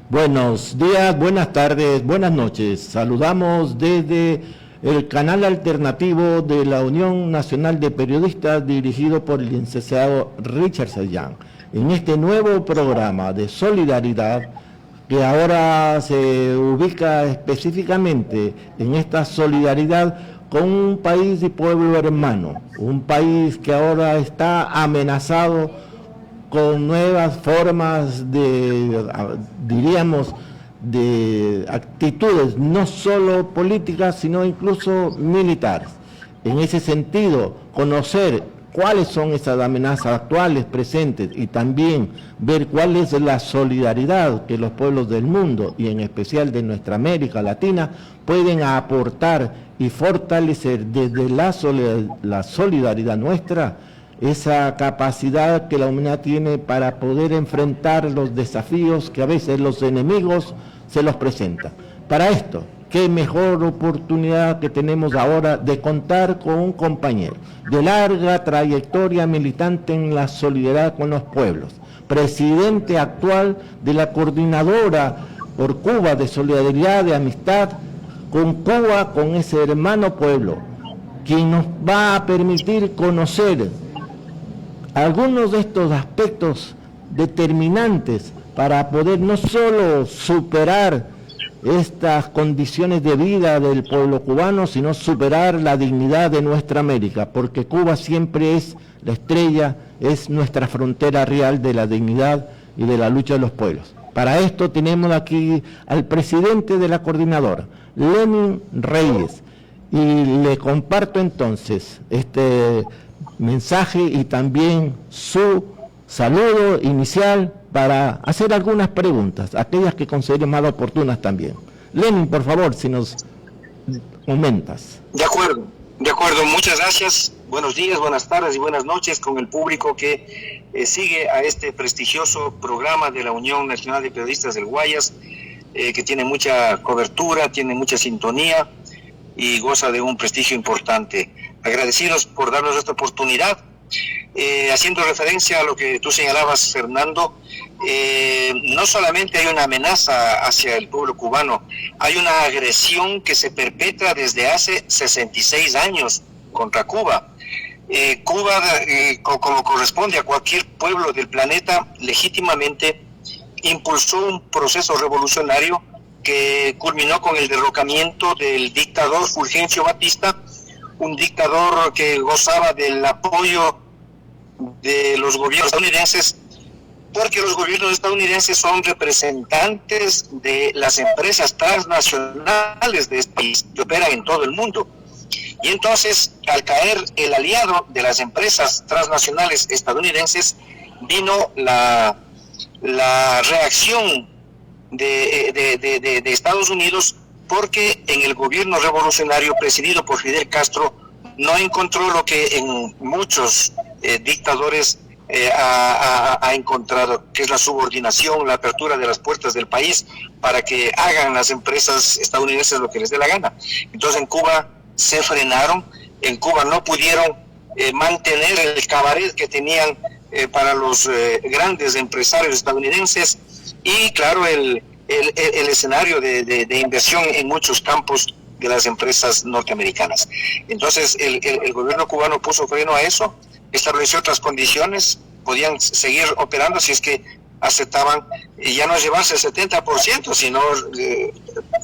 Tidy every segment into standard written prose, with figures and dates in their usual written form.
Buenos días, buenas tardes, buenas noches. Saludamos desde el canal alternativo de la Unión Nacional de Periodistas dirigido por el licenciado Richard Sayán. En este nuevo programa de solidaridad que ahora se ubica específicamente en esta solidaridad con un país y pueblo hermano, un país que ahora está amenazado con nuevas formas de, diríamos, de actitudes, no solo políticas, sino incluso militares. En ese sentido, conocer cuáles son esas amenazas actuales, presentes, y también ver cuál es la solidaridad que los pueblos del mundo, y en especial de nuestra América Latina, pueden aportar y fortalecer desde la solidaridad nuestra, esa capacidad que la humanidad tiene para poder enfrentar los desafíos que a veces los enemigos se los presentan. Para esto, qué mejor oportunidad que tenemos ahora de contar con un compañero de larga trayectoria militante en la solidaridad con los pueblos, presidente actual de la Coordinadora por Cuba de Solidaridad, de Amistad con Cuba, con ese hermano pueblo, quien nos va a permitir conocer algunos de estos aspectos determinantes para poder no solo superar estas condiciones de vida del pueblo cubano, sino superar la dignidad de nuestra América, porque Cuba siempre es la estrella, es nuestra frontera real de la dignidad y de la lucha de los pueblos. Para esto tenemos aquí al presidente de la coordinadora, Lenin Reyes, y le comparto entonces este mensaje y también su saludo inicial para hacer algunas preguntas, aquellas que considere más oportunas también. Lenin, por favor, si nos comentas. De acuerdo, muchas gracias. Buenos días, buenas tardes y buenas noches con el público que sigue a este prestigioso programa de la Unión Nacional de Periodistas del Guayas, que tiene mucha cobertura, tiene mucha sintonía y goza de un prestigio importante. Agradecidos por darnos esta oportunidad. Haciendo referencia a lo que tú señalabas, Fernando, no solamente hay una amenaza hacia el pueblo cubano, hay una agresión que se perpetra desde hace 66 años contra Cuba. Cuba, como corresponde a cualquier pueblo del planeta, legítimamente impulsó un proceso revolucionario que culminó con el derrocamiento del dictador Fulgencio Batista, un dictador que gozaba del apoyo de los gobiernos estadounidenses, porque los gobiernos estadounidenses son representantes de las empresas transnacionales de este país que operan en todo el mundo. Y entonces, al caer el aliado de las empresas transnacionales estadounidenses, vino la reacción de Estados Unidos, porque en el gobierno revolucionario presidido por Fidel Castro no encontró lo que en muchos dictadores ha encontrado, que es la subordinación, la apertura de las puertas del país para que hagan las empresas estadounidenses lo que les dé la gana. Entonces en Cuba se frenaron, en Cuba no pudieron mantener el cabaret que tenían para los grandes empresarios estadounidenses, y claro, el escenario de inversión en muchos campos de las empresas norteamericanas. Entonces el gobierno cubano puso freno a eso, estableció otras condiciones, podían seguir operando si es que aceptaban ya no llevarse el 70%, sino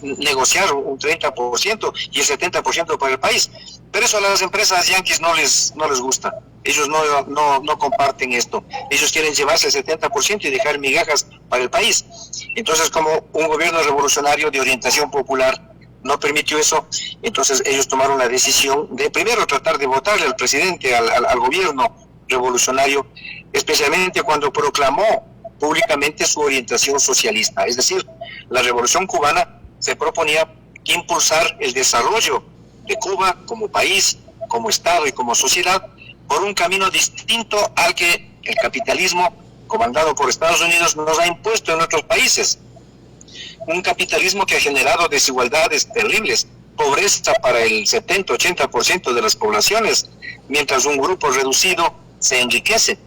negociar un 30% y el 70% para el país. Pero eso a las empresas yanquis no les gusta. Ellos no comparten esto. Ellos quieren llevarse el 70% y dejar migajas para el país. Entonces, como un gobierno revolucionario de orientación popular no permitió eso, entonces ellos tomaron la decisión de primero tratar de votarle al presidente, al gobierno revolucionario, especialmente cuando proclamó públicamente su orientación socialista. Es decir, la revolución cubana se proponía impulsar el desarrollo de Cuba como país, como Estado y como sociedad por un camino distinto al que el capitalismo comandado por Estados Unidos nos ha impuesto en otros países. Un capitalismo que ha generado desigualdades terribles, pobreza para el 70-80% de las poblaciones, mientras un grupo reducido se enriquece.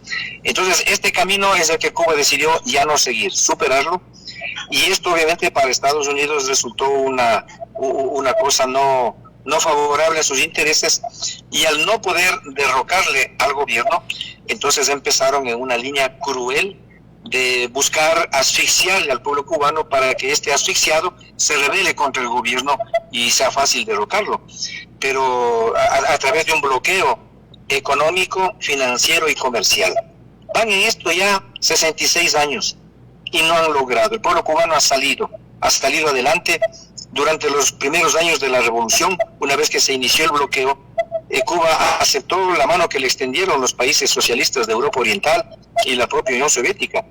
Entonces, este camino es el que Cuba decidió ya no seguir, superarlo, y esto obviamente para Estados Unidos resultó una cosa no favorable a sus intereses, y al no poder derrocarle al gobierno, entonces empezaron en una línea cruel de buscar asfixiarle al pueblo cubano para que este asfixiado se rebele contra el gobierno y sea fácil derrocarlo, pero a través de un bloqueo económico, financiero y comercial. Van en esto ya 66 años y no han logrado. El pueblo cubano ha salido adelante durante los primeros años de la revolución. Una vez que se inició el bloqueo, Cuba aceptó la mano que le extendieron los países socialistas de Europa Oriental y la propia Unión Soviética.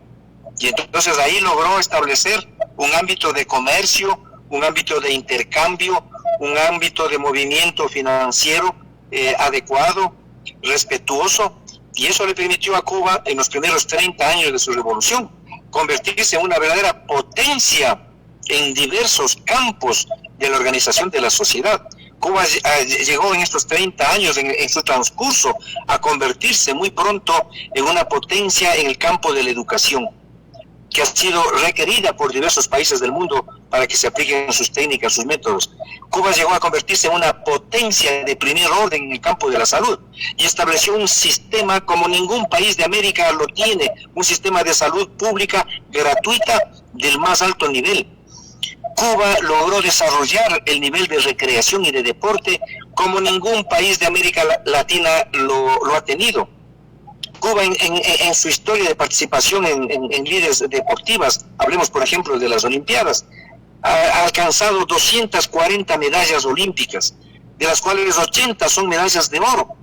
Y entonces ahí logró establecer un ámbito de comercio, un ámbito de intercambio, un ámbito de movimiento financiero adecuado, respetuoso, y eso le permitió a Cuba en los primeros 30 años de su revolución convertirse en una verdadera potencia en diversos campos de la organización de la sociedad. Cuba llegó en estos 30 años, en su transcurso, a convertirse muy pronto en una potencia en el campo de la educación, que ha sido requerida por diversos países del mundo para que se apliquen sus técnicas, sus métodos. Cuba llegó a convertirse en una potencia de primer orden en el campo de la salud y estableció un sistema como ningún país de América lo tiene, un sistema de salud pública gratuita del más alto nivel. Cuba logró desarrollar el nivel de recreación y de deporte como ningún país de América Latina lo ha tenido. Cuba en su historia de participación en lides deportivas, hablemos por ejemplo de las Olimpiadas, ha alcanzado 240 medallas olímpicas, de las cuales 80 son medallas de oro.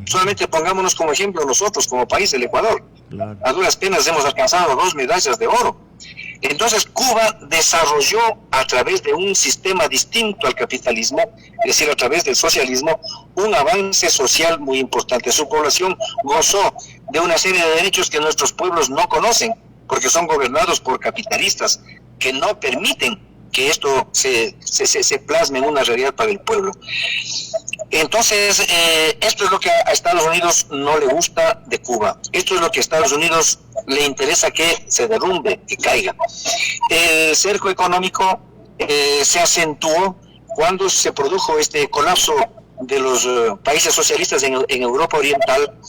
Solamente pongámonos como ejemplo nosotros como país, el Ecuador. Claro. A duras penas hemos alcanzado 2 medallas de oro. Entonces Cuba desarrolló a través de un sistema distinto al capitalismo, es decir, a través del socialismo, un avance social muy importante. Su población gozó de una serie de derechos que nuestros pueblos no conocen, porque son gobernados por capitalistas que no permiten que esto se plasme en una realidad para el pueblo. Entonces, esto es lo que a Estados Unidos no le gusta de Cuba. Esto es lo que a Estados Unidos le interesa que se derrumbe, que caiga. El cerco económico se acentuó cuando se produjo este colapso de los países socialistas en Europa Oriental,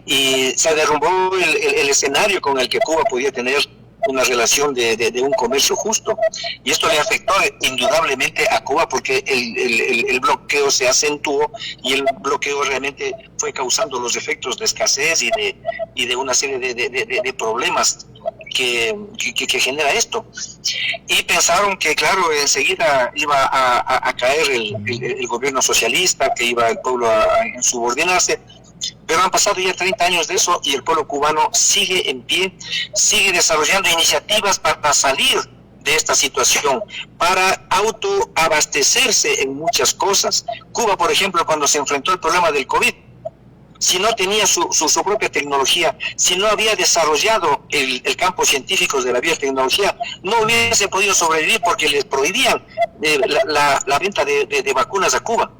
y se derrumbó el escenario con el que Cuba podía tener una relación de un comercio justo, y esto le afectó indudablemente a Cuba porque el bloqueo se acentuó, y el bloqueo realmente fue causando los efectos de escasez y de una serie de problemas que genera esto, y pensaron que claro, enseguida iba a caer el gobierno socialista, que iba el pueblo a subordinarse. Pero han pasado ya 30 años de eso y el pueblo cubano sigue en pie, sigue desarrollando iniciativas para salir de esta situación, para autoabastecerse en muchas cosas. Cuba, por ejemplo, cuando se enfrentó al problema del COVID, si no tenía su propia tecnología, si no había desarrollado el campo científico de la biotecnología, no hubiese podido sobrevivir porque les prohibían la venta de vacunas a Cuba.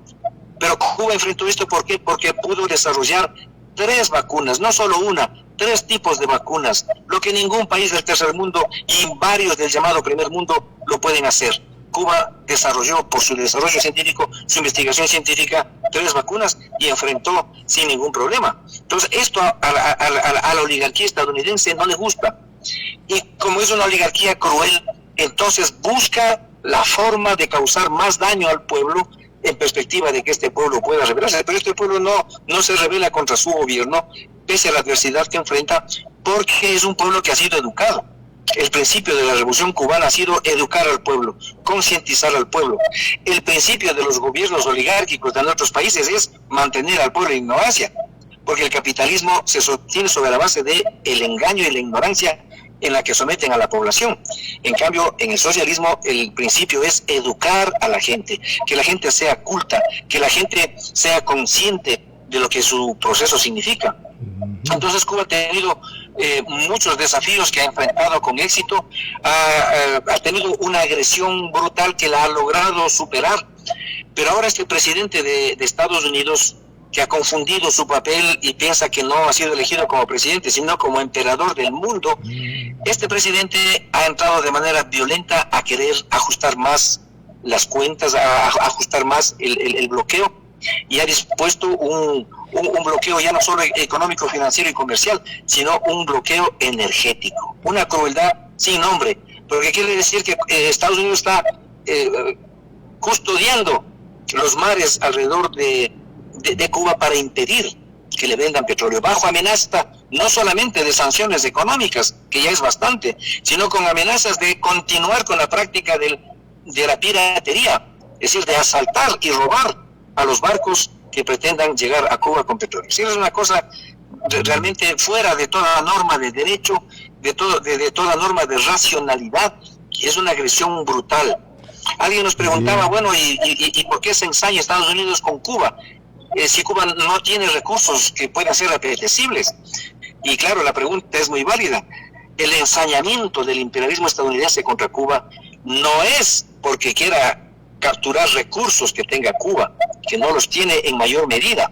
Pero Cuba enfrentó esto, ¿por qué? Porque pudo desarrollar 3 vacunas, no solo una, 3 tipos de vacunas, lo que ningún país del tercer mundo y varios del llamado primer mundo lo pueden hacer. Cuba desarrolló, por su desarrollo científico, su investigación científica, 3 vacunas y enfrentó sin ningún problema. Entonces, esto a la oligarquía estadounidense no le gusta. Y como es una oligarquía cruel, entonces busca la forma de causar más daño al pueblo en perspectiva de que este pueblo pueda rebelarse. Pero este pueblo no se rebela contra su gobierno, pese a la adversidad que enfrenta, porque es un pueblo que ha sido educado. El principio de la Revolución Cubana ha sido educar al pueblo, concientizar al pueblo. El principio de los gobiernos oligárquicos de nuestros países es mantener al pueblo en ignorancia, porque el capitalismo se sostiene sobre la base de el engaño y la ignorancia en la que someten a la población. En cambio, en el socialismo el principio es educar a la gente, que la gente sea culta, que la gente sea consciente de lo que su proceso significa. Entonces Cuba ha tenido muchos desafíos que ha enfrentado con éxito, ha tenido una agresión brutal que la ha logrado superar, pero ahora este presidente de Estados Unidos que ha confundido su papel y piensa que no ha sido elegido como presidente, sino como emperador del mundo, este presidente ha entrado de manera violenta a querer ajustar más las cuentas, a ajustar más el bloqueo, y ha dispuesto un bloqueo ya no solo económico, financiero y comercial, sino un bloqueo energético, una crueldad sin nombre, porque quiere decir que Estados Unidos está custodiando los mares alrededor de Cuba para impedir que le vendan petróleo, bajo amenaza no solamente de sanciones económicas, que ya es bastante, sino con amenazas de continuar con la práctica de la piratería, es decir, de asaltar y robar a los barcos que pretendan llegar a Cuba con petróleo. Sí, es una cosa realmente fuera de toda norma de derecho, de toda norma de racionalidad, es una agresión brutal. Alguien nos preguntaba, bueno, ¿y por qué se ensaña Estados Unidos con Cuba? Si Cuba no tiene recursos que puedan ser apetecibles. Y claro, la pregunta es muy válida. El ensañamiento del imperialismo estadounidense contra Cuba no es porque quiera capturar recursos que tenga Cuba, que no los tiene en mayor medida,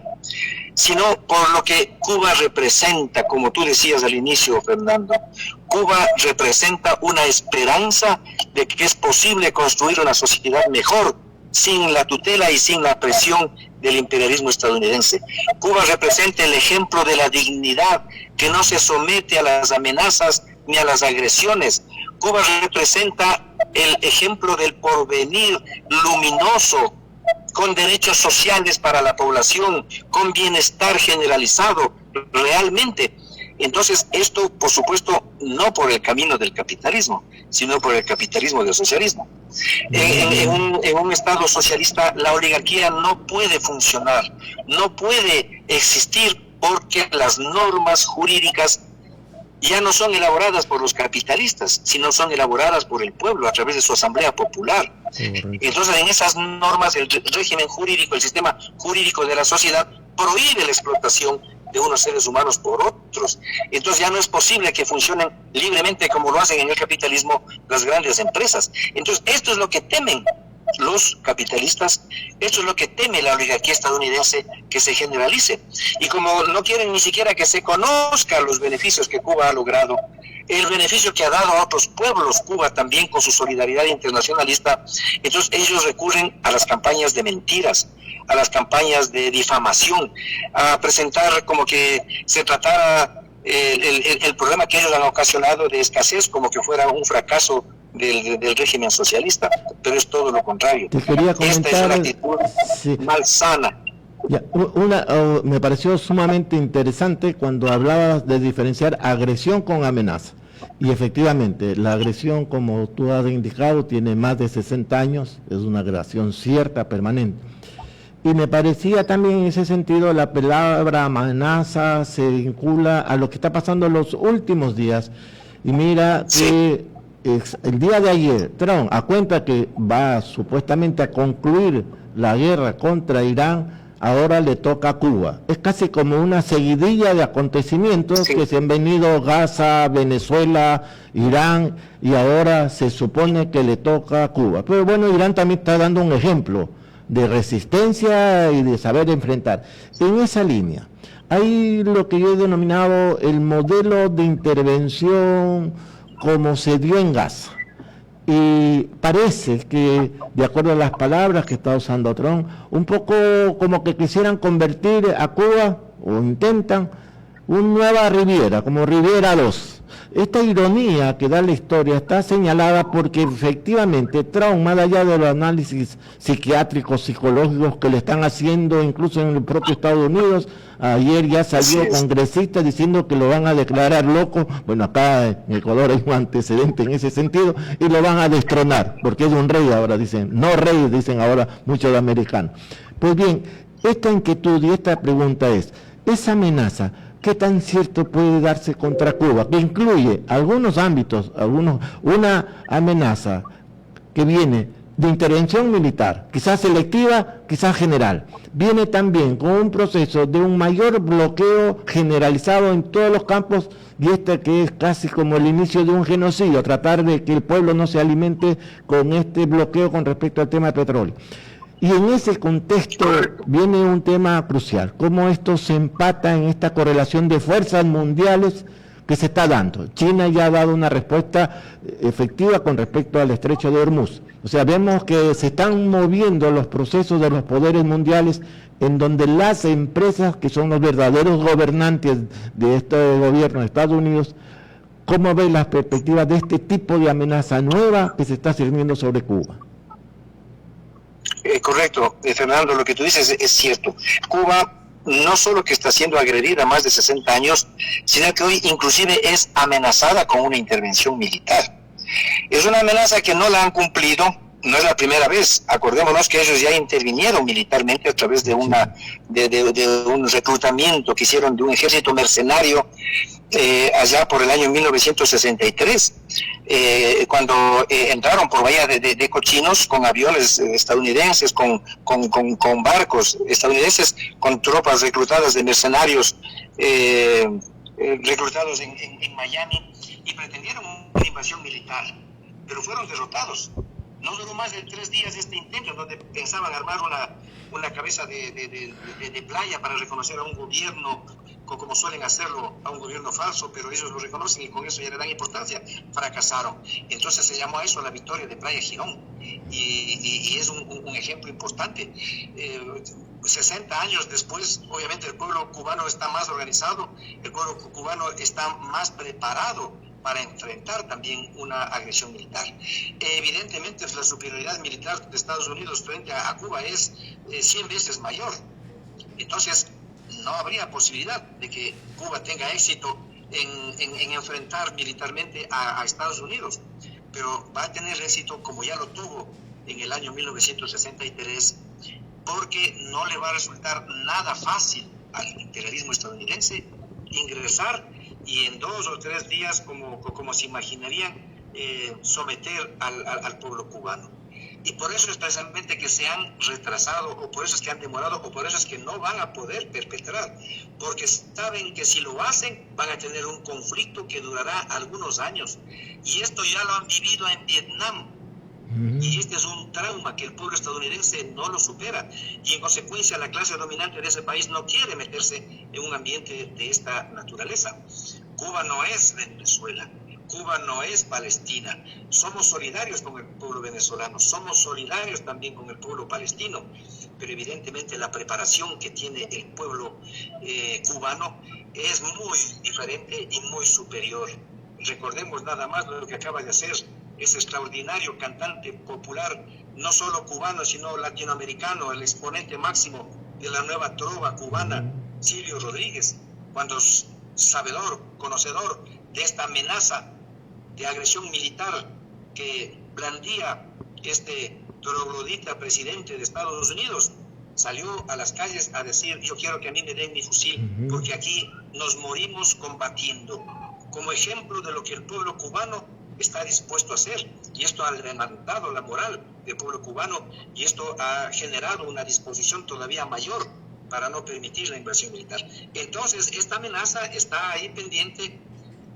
sino por lo que Cuba representa, como tú decías al inicio, Fernando. Cuba representa una esperanza de que es posible construir una sociedad mejor, sin la tutela y sin la presión del imperialismo estadounidense. Cuba representa el ejemplo de la dignidad, que no se somete a las amenazas ni a las agresiones. Cuba representa el ejemplo del porvenir luminoso, con derechos sociales para la población, con bienestar generalizado, realmente. Entonces, esto, por supuesto, no por el camino del capitalismo, sino por el capitalismo del socialismo. En un Estado socialista, la oligarquía no puede funcionar, no puede existir, porque las normas jurídicas ya no son elaboradas por los capitalistas, sino son elaboradas por el pueblo a través de su asamblea popular. Entonces, en esas normas, el régimen jurídico, el sistema jurídico de la sociedad prohíbe la explotación de unos seres humanos por otros. Entonces ya no es posible que funcionen libremente como lo hacen en el capitalismo las grandes empresas. Entonces esto es lo que temen los capitalistas, esto es lo que teme la oligarquía estadounidense, que se generalice. Y como no quieren ni siquiera que se conozcan los beneficios que Cuba ha logrado, el beneficio que ha dado a otros pueblos, Cuba también con su solidaridad internacionalista, entonces ellos recurren a las campañas de mentiras, a las campañas de difamación, a presentar como que se tratara el problema que ellos han ocasionado de escasez como que fuera un fracaso del régimen socialista, pero es todo lo contrario. Te quería comentar, esta es una actitud malsana. Ya, me pareció sumamente interesante cuando hablabas de diferenciar agresión con amenaza. Y efectivamente, la agresión, como tú has indicado, tiene más de 60 años, es una agresión cierta, permanente. Y me parecía también en ese sentido la palabra amenaza se vincula a lo que está pasando en los últimos días. Y mira que el día de ayer, Trump, a cuenta que va supuestamente a concluir la guerra contra Irán, ahora le toca a Cuba. Es casi como una seguidilla de acontecimientos que se han venido: Gaza, Venezuela, Irán, y ahora se supone que le toca a Cuba. Pero bueno, Irán también está dando un ejemplo de resistencia y de saber enfrentar. En esa línea, hay lo que yo he denominado el modelo de intervención como se dio en Gaza. Y parece que, de acuerdo a las palabras que está usando Trump, un poco como que quisieran convertir a Cuba, o intentan, una nueva Riviera, como Riviera 2. Esta ironía que da la historia está señalada porque efectivamente Trump, más allá de los análisis psiquiátricos, psicológicos que le están haciendo incluso en el propio Estados Unidos, ayer ya salió congresista diciendo que lo van a declarar loco. Bueno, acá en Ecuador hay un antecedente en ese sentido, y lo van a destronar, porque es un rey ahora, dicen, no rey, dicen ahora muchos americanos. Pues bien, esta inquietud y esta pregunta es, esa amenaza, ¿qué tan cierto puede darse contra Cuba? Que incluye algunos ámbitos, una amenaza que viene de intervención militar, quizás selectiva, quizás general. Viene también con un proceso de un mayor bloqueo generalizado en todos los campos, y que es casi como el inicio de un genocidio, tratar de que el pueblo no se alimente con este bloqueo con respecto al tema del petróleo. Y en ese contexto viene un tema crucial, cómo esto se empata en esta correlación de fuerzas mundiales que se está dando. China ya ha dado una respuesta efectiva con respecto al estrecho de Hormuz. O sea, vemos que se están moviendo los procesos de los poderes mundiales en donde las empresas, que son los verdaderos gobernantes de este gobierno de Estados Unidos, ¿cómo ven las perspectivas de este tipo de amenaza nueva que se está sirviendo sobre Cuba? Correcto, Fernando, lo que tú dices es cierto. Cuba no solo que está siendo agredida más de 60 años, sino que hoy inclusive es amenazada con una intervención militar. Es una amenaza que no la han cumplido, no es la primera vez. Acordémonos que ellos ya intervinieron militarmente a través de un reclutamiento que hicieron de un ejército mercenario allá por el año 1963, cuando entraron por Bahía de Cochinos con aviones estadounidenses, con barcos estadounidenses, con tropas reclutadas de mercenarios reclutados en Miami, y pretendieron una invasión militar, pero fueron derrotados. No duró más de 3 días este intento, donde pensaban armar una cabeza de playa para reconocer a un gobierno, como suelen hacerlo, a un gobierno falso, pero ellos lo reconocen y con eso ya le dan importancia. Fracasaron. Entonces se llamó a eso la victoria de Playa Girón, y es un ejemplo importante. 60 años después, obviamente el pueblo cubano está más organizado, el pueblo cubano está más preparado para enfrentar también una agresión militar. Evidentemente la superioridad militar de Estados Unidos frente a Cuba es 100 veces mayor. Entonces no habría posibilidad de que Cuba tenga éxito en enfrentar militarmente a Estados Unidos, pero va a tener éxito como ya lo tuvo en el año 1963, porque no le va a resultar nada fácil al imperialismo estadounidense ingresar y en 2 o 3 días, como se imaginarían, someter al pueblo cubano. Y por eso es precisamente que se han retrasado, o por eso es que han demorado, o por eso es que no van a poder perpetrar, porque saben que si lo hacen van a tener un conflicto que durará algunos años. Y esto ya lo han vivido en Vietnam. Y este es un trauma que el pueblo estadounidense no lo supera, y en consecuencia la clase dominante de ese país no quiere meterse en un ambiente de esta naturaleza. Cuba no es Venezuela, Cuba no es Palestina. Somos solidarios con el pueblo venezolano, somos solidarios también con el pueblo palestino, pero evidentemente la preparación que tiene el pueblo cubano es muy diferente y muy superior. Recordemos nada más lo que acaba de hacer ese extraordinario cantante popular, no solo cubano, sino latinoamericano, el exponente máximo de la nueva trova cubana, Silvio Rodríguez, cuando sabedor, conocedor de esta amenaza de agresión militar que blandía este troglodita presidente de Estados Unidos, salió a las calles a decir: yo quiero que a mí me den mi fusil, porque aquí nos morimos combatiendo, como ejemplo de lo que el pueblo cubano está dispuesto a hacer. Y esto ha levantado la moral del pueblo cubano, y esto ha generado una disposición todavía mayor para no permitir la invasión militar. Entonces esta amenaza está ahí pendiente,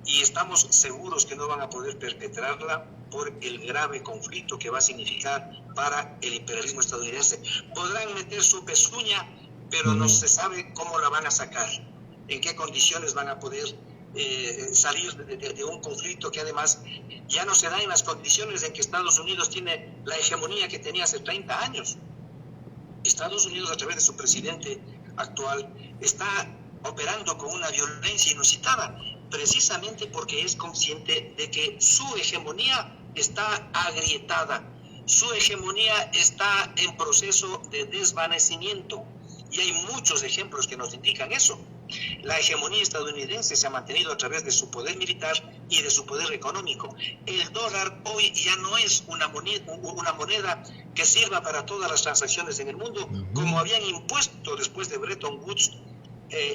y estamos seguros que no van a poder perpetrarla por el grave conflicto que va a significar para el imperialismo estadounidense. Podrán meter su pezuña, pero no se sabe cómo la van a sacar, en qué condiciones van a poder salir de un conflicto que además ya no se da en las condiciones en que Estados Unidos tiene la hegemonía que tenía hace 30 años. Estados Unidos, a través de su presidente actual, está operando con una violencia inusitada, precisamente porque es consciente de que su hegemonía está agrietada, su hegemonía está en proceso de desvanecimiento, y hay muchos ejemplos que nos indican eso. La hegemonía estadounidense se ha mantenido a través de su poder militar y de su poder económico. El dólar hoy ya no es una moneda que sirva para todas las transacciones en el mundo, como habían impuesto después de Bretton Woods,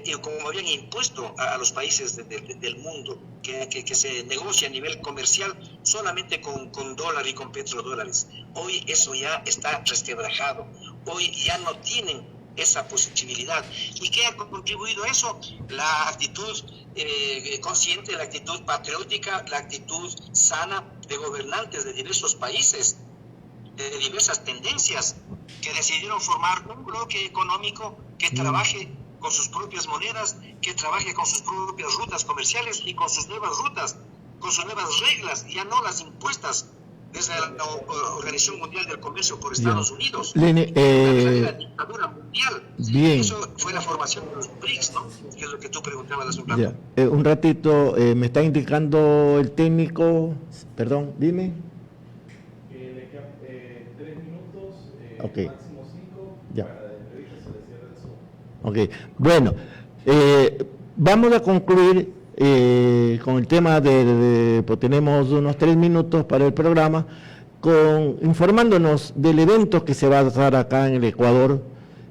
y como habían impuesto a los países del mundo, que se negocia a nivel comercial solamente con dólar y con petrodólares. Hoy eso ya está resquebrajado, hoy ya no tienen esa posibilidad. ¿Y qué ha contribuido a eso? La actitud consciente, la actitud patriótica, la actitud sana de gobernantes de diversos países de diversas tendencias que decidieron formar un bloque económico que trabaje con sus propias monedas, que trabaje con sus propias rutas comerciales y con sus nuevas rutas, con sus nuevas reglas, ya no las impuestas desde la Organización Mundial del Comercio por Estados Unidos. Leni, la dictadura mundial. Bien. Eso fue la formación de los BRICS, ¿no? Que es lo que tú preguntabas hace un rato. Un ratito, me está indicando el técnico, perdón, dime. 3 minutos, Okay. máximo 5, Ya. para la entrevista se le cierra el Zoom. Ok, bueno, vamos a concluir con el tema pues tenemos unos 3 minutos para el programa, informándonos del evento que se va a dar acá en el Ecuador,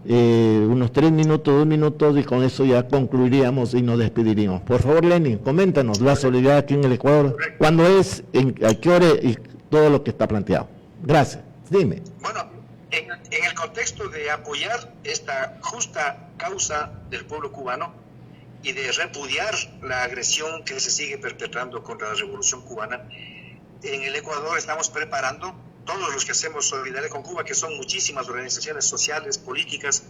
unos 3 minutos, 2 minutos, y con eso ya concluiríamos y nos despediríamos. Por favor, Lenin, coméntanos la solidaridad aquí en el Ecuador, cuándo es, a qué hora y todo lo que está planteado. Gracias, dime. Bueno, en el contexto de apoyar esta justa causa del pueblo cubano y de repudiar la agresión que se sigue perpetrando contra la Revolución Cubana, en el Ecuador estamos preparando, todos los que hacemos solidaridad con Cuba, que son muchísimas organizaciones sociales, políticas,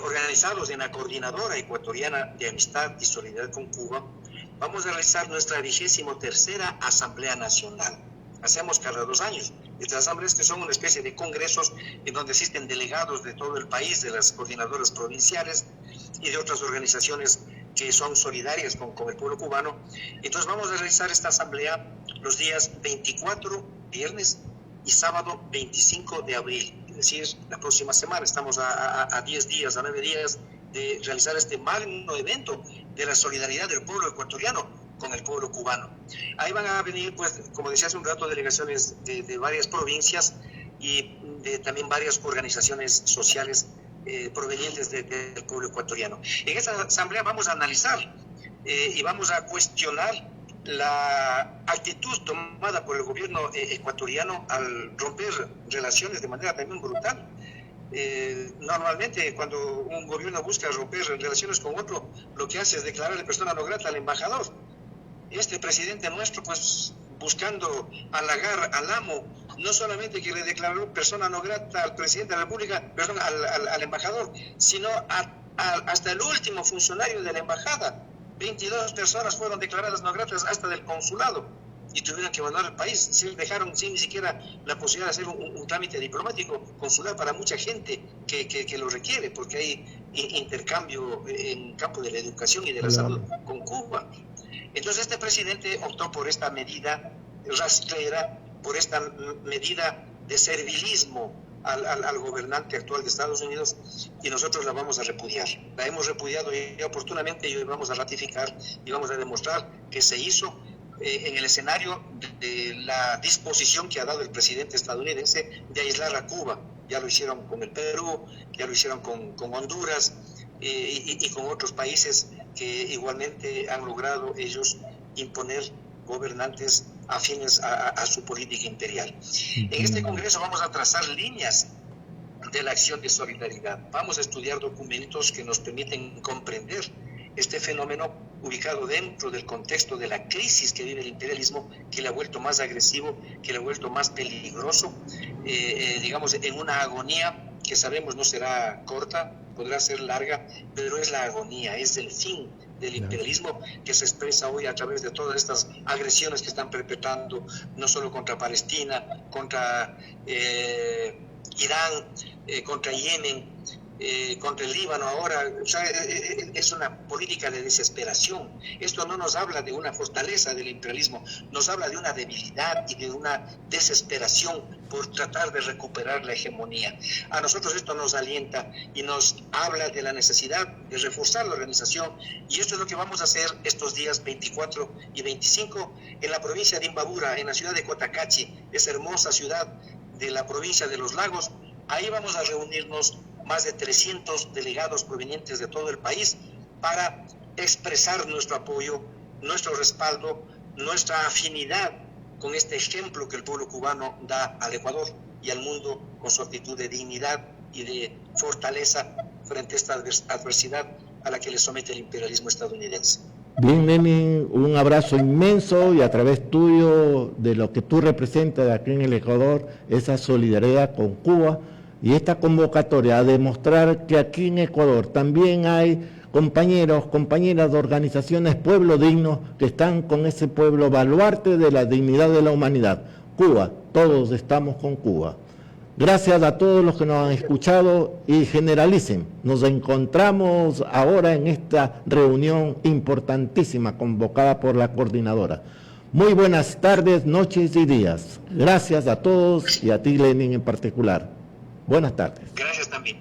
organizados en la Coordinadora Ecuatoriana de Amistad y Solidaridad con Cuba, vamos a realizar nuestra 23ª Asamblea Nacional. Hacemos cada 2 años. Estas asambleas, que son una especie de congresos en donde asisten delegados de todo el país, de las coordinadoras provinciales y de otras organizaciones que son solidarias con el pueblo cubano. Entonces vamos a realizar esta asamblea los días 24, viernes, y sábado 25 de abril, es decir, la próxima semana. Estamos a 10 días, a 9 días de realizar este magno evento de la solidaridad del pueblo ecuatoriano con el pueblo cubano. Ahí van a venir, pues, como decía hace un rato, delegaciones de varias provincias y de también varias organizaciones sociales provenientes del pueblo ecuatoriano. En esta asamblea vamos a analizar y vamos a cuestionar la actitud tomada por el gobierno ecuatoriano al romper relaciones de manera también brutal. Normalmente cuando un gobierno busca romper relaciones con otro, lo que hace es declararle persona no grata al embajador. Este presidente nuestro, pues, buscando halagar al amo, no solamente que le declaró persona no grata al presidente de la República, perdón, al embajador, sino hasta el último funcionario de la embajada. 22 personas fueron declaradas no gratas hasta del consulado y tuvieron que abandonar el país, dejaron sin ni siquiera la posibilidad de hacer un trámite diplomático consular para mucha gente que lo requiere, porque hay intercambio en campo de la educación y de la salud con Cuba. Entonces este presidente optó por esta medida rastrera, por esta medida de servilismo al gobernante actual de Estados Unidos, y nosotros la vamos a repudiar. La hemos repudiado y oportunamente, y hoy vamos a ratificar y vamos a demostrar que se hizo en el escenario de la disposición que ha dado el presidente estadounidense de aislar a Cuba. Ya lo hicieron con el Perú, ya lo hicieron con Honduras y con otros países que igualmente han logrado ellos imponer gobernantes afines a su política imperial. En este congreso vamos a trazar líneas de la acción de solidaridad. Vamos a estudiar documentos que nos permiten comprender este fenómeno ubicado dentro del contexto de la crisis que vive el imperialismo, que le ha vuelto más agresivo, que le ha vuelto más peligroso, digamos, en una agonía que sabemos no será corta, podrá ser larga, pero es la agonía, es el fin del imperialismo que se expresa hoy a través de todas estas agresiones que están perpetrando, no solo contra Palestina, contra Irán, contra Yemen, contra el Líbano ahora. O sea, es una política de desesperación. Esto no nos habla de una fortaleza del imperialismo, nos habla de una debilidad y de una desesperación por tratar de recuperar la hegemonía. A nosotros esto nos alienta y nos habla de la necesidad de reforzar la organización, y esto es lo que vamos a hacer estos días 24 y 25 en la provincia de Imbabura, en la ciudad de Cotacachi, esa hermosa ciudad de la provincia de Los Lagos. Ahí vamos a reunirnos más de 300 delegados provenientes de todo el país para expresar nuestro apoyo, nuestro respaldo, nuestra afinidad con este ejemplo que el pueblo cubano da al Ecuador y al mundo con su actitud de dignidad y de fortaleza frente a esta adversidad a la que le somete el imperialismo estadounidense. Bien, Lenin, un abrazo inmenso y a través tuyo, de lo que tú representas aquí en el Ecuador, esa solidaridad con Cuba y esta convocatoria a demostrar que aquí en Ecuador también hay compañeros, compañeras de organizaciones Pueblo Digno que están con ese pueblo baluarte de la dignidad de la humanidad. Cuba, todos estamos con Cuba. Gracias a todos los que nos han escuchado y generalicen. Nos encontramos ahora en esta reunión importantísima convocada por la coordinadora. Muy buenas tardes, noches y días. Gracias a todos y a ti, Lenin, en particular. Buenas tardes. Gracias también.